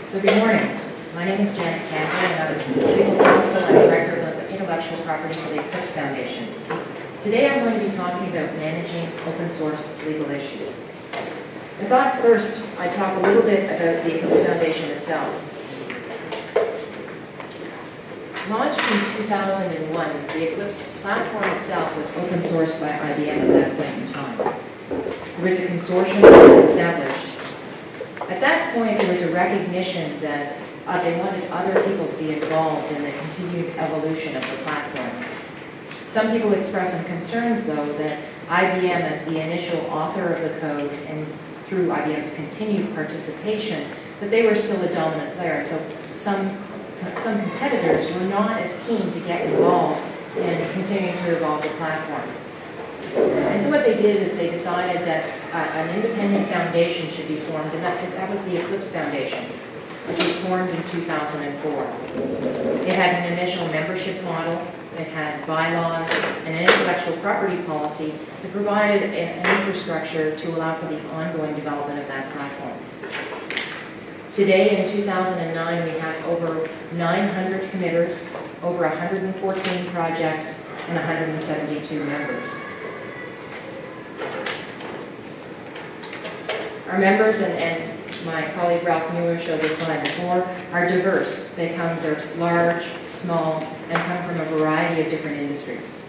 So good morning. My name is Janet Campbell, and I'm legal counsel and director of intellectual property for the Eclipse Foundation. Today I'm going to be talking about managing open source legal issues. I thought first I'd talk a little bit about the Eclipse Foundation itself. Launched in 2001, the Eclipse platform itself was open sourced by IBM at that point in time. There was a consortium that was established. At that point, there was a recognition that they wanted other people to be involved in the continued evolution of the platform. Some people expressed some concerns, though, that IBM, as the initial author of the code and through IBM's continued participation, that they were still a dominant player. And so some competitors were not as keen to get involved in continuing to evolve the platform. And so what they did is they decided that an independent foundation should be formed, and that was the Eclipse Foundation, which was formed in 2004. It had an initial membership model, it had bylaws, and an intellectual property policy that provided an infrastructure to allow for the ongoing development of that platform. Today, in 2009, we have over 900 committers, over 114 projects, and 172 members. Our members, and my colleague Ralph Mueller showed this slide before, are diverse. They're large, small, and come from a variety of different industries.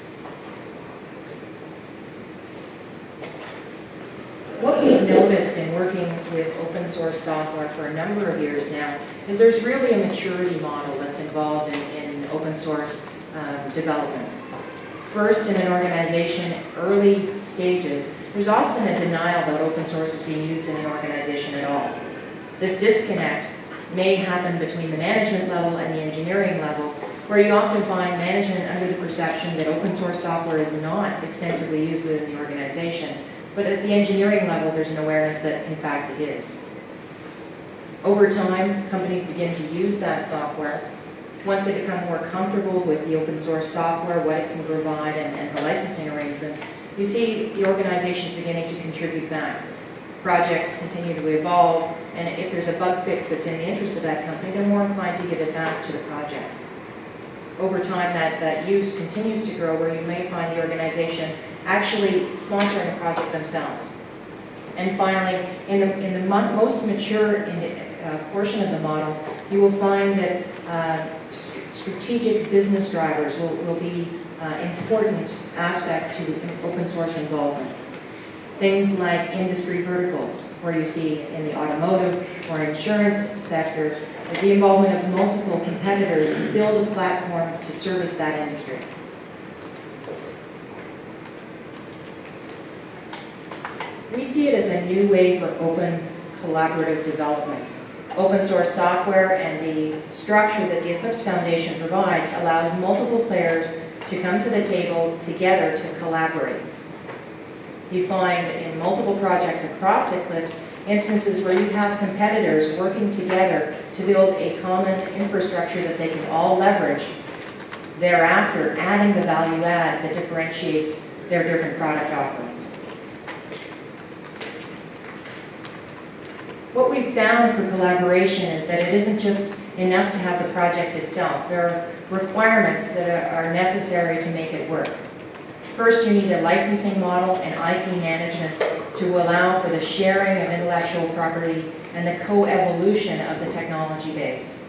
What we've noticed in working with open source software for a number of years now is there's really a maturity model that's involved in open source development. First, in an organization, early stages, there's often a denial that open source is being used in an organization at all. This disconnect may happen between the management level and the engineering level, where you often find management under the perception that open source software is not extensively used within the organization, but at the engineering level, there's an awareness that, in fact, it is. Over time, companies begin to use that software. Once they become more comfortable with the open source software, what it can provide, and the licensing arrangements, you see the organizations beginning to contribute back. Projects continue to evolve, and if there's a bug fix that's in the interest of that company, they're more inclined to give it back to the project. Over time, that use continues to grow, where you may find the organization actually sponsoring a project themselves. And finally, in the most mature portion of the model, you will find that strategic business drivers will be important aspects to open source involvement. Things like industry verticals, where you see in the automotive or insurance sector, the involvement of multiple competitors to build a platform to service that industry. We see it as a new way for open collaborative development. Open source software and the structure that the Eclipse Foundation provides allows multiple players to come to the table together to collaborate. You find in multiple projects across Eclipse instances where you have competitors working together to build a common infrastructure that they can all leverage, thereafter adding the value add that differentiates their different product offerings. What we've found for collaboration is that it isn't just enough to have the project itself. There are requirements that are necessary to make it work. First, you need a licensing model and IP management to allow for the sharing of intellectual property and the co-evolution of the technology base.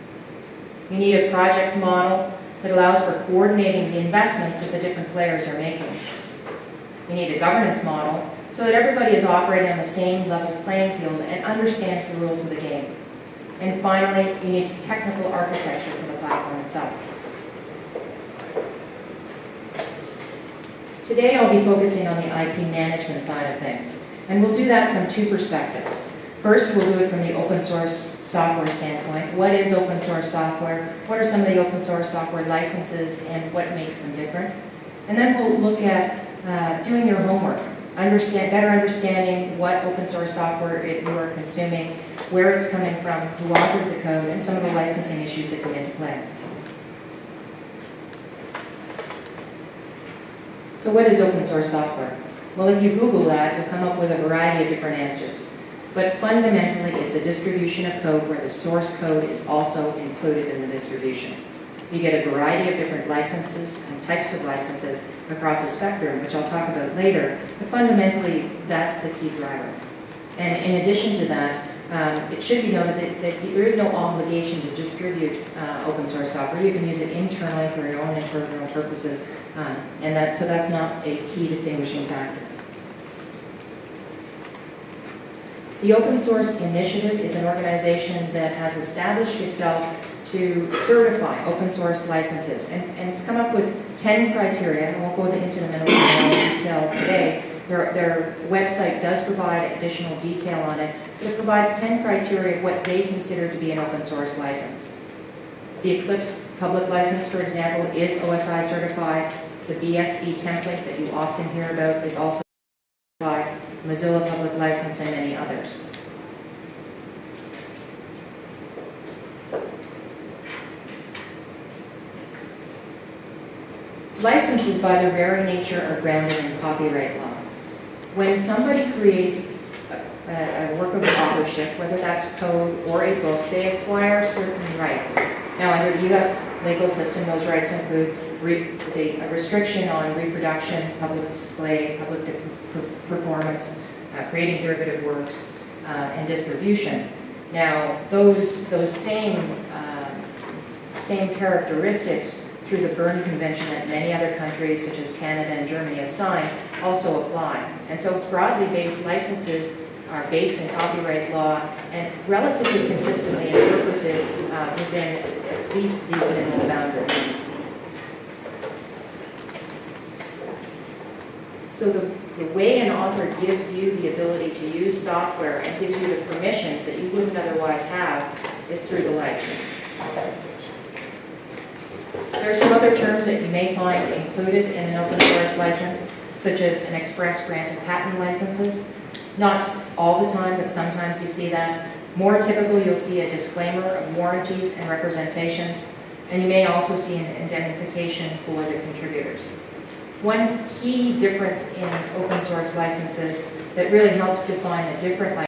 You need a project model that allows for coordinating the investments that the different players are making. You need a governance model so that everybody is operating on the same level playing field and understands the rules of the game. And finally, you need technical architecture for the platform itself. Today I'll be focusing on the IP management side of things, and we'll do that from two perspectives. First, we'll do it from the open source software standpoint. What is open source software? What are some of the open source software licenses and what makes them different? And then we'll look at doing your homework, better understanding what open source software you are consuming, where it's coming from, who authored the code, and some of the licensing issues that come into play. So what is open source software? Well, if you Google that, you'll come up with a variety of different answers. But fundamentally, it's a distribution of code where the source code is also included in the distribution. You get a variety of different licenses and types of licenses across a spectrum, which I'll talk about later, but fundamentally, that's the key driver. And in addition to that, it should be noted that there is no obligation to distribute open source software. You can use it internally for your own internal purposes, so that's not a key distinguishing factor. The Open Source Initiative is an organization that has established itself to certify open source licenses, and it's come up with 10 criteria. I won't go into them in detail today. Their website does provide additional detail on it, but it provides 10 criteria of what they consider to be an open source license. The Eclipse public license, for example, is OSI certified. The BSD template that you often hear about is also certified. Mozilla public license, and many others. Licenses, by their very nature, are grounded in copyright law. When somebody creates a work of authorship, whether that's code or a book, they acquire certain rights. Now, under the U.S. legal system, those rights include the restriction on reproduction, public display, public performance, creating derivative works, and distribution. Now, those same characteristics through the Berne Convention that many other countries, such as Canada and Germany, have signed, also apply. And so broadly based licenses are based in copyright law and relatively consistently interpreted within these minimal boundaries. So the way an author gives you the ability to use software and gives you the permissions that you wouldn't otherwise have is through the license. There are some other terms that you may find included in an open source license, such as an express grant of patent licenses. Not all the time, but sometimes you see that. More typically, you'll see a disclaimer of warranties and representations, and you may also see an indemnification for the contributors. One key difference in open source licenses that really helps define the different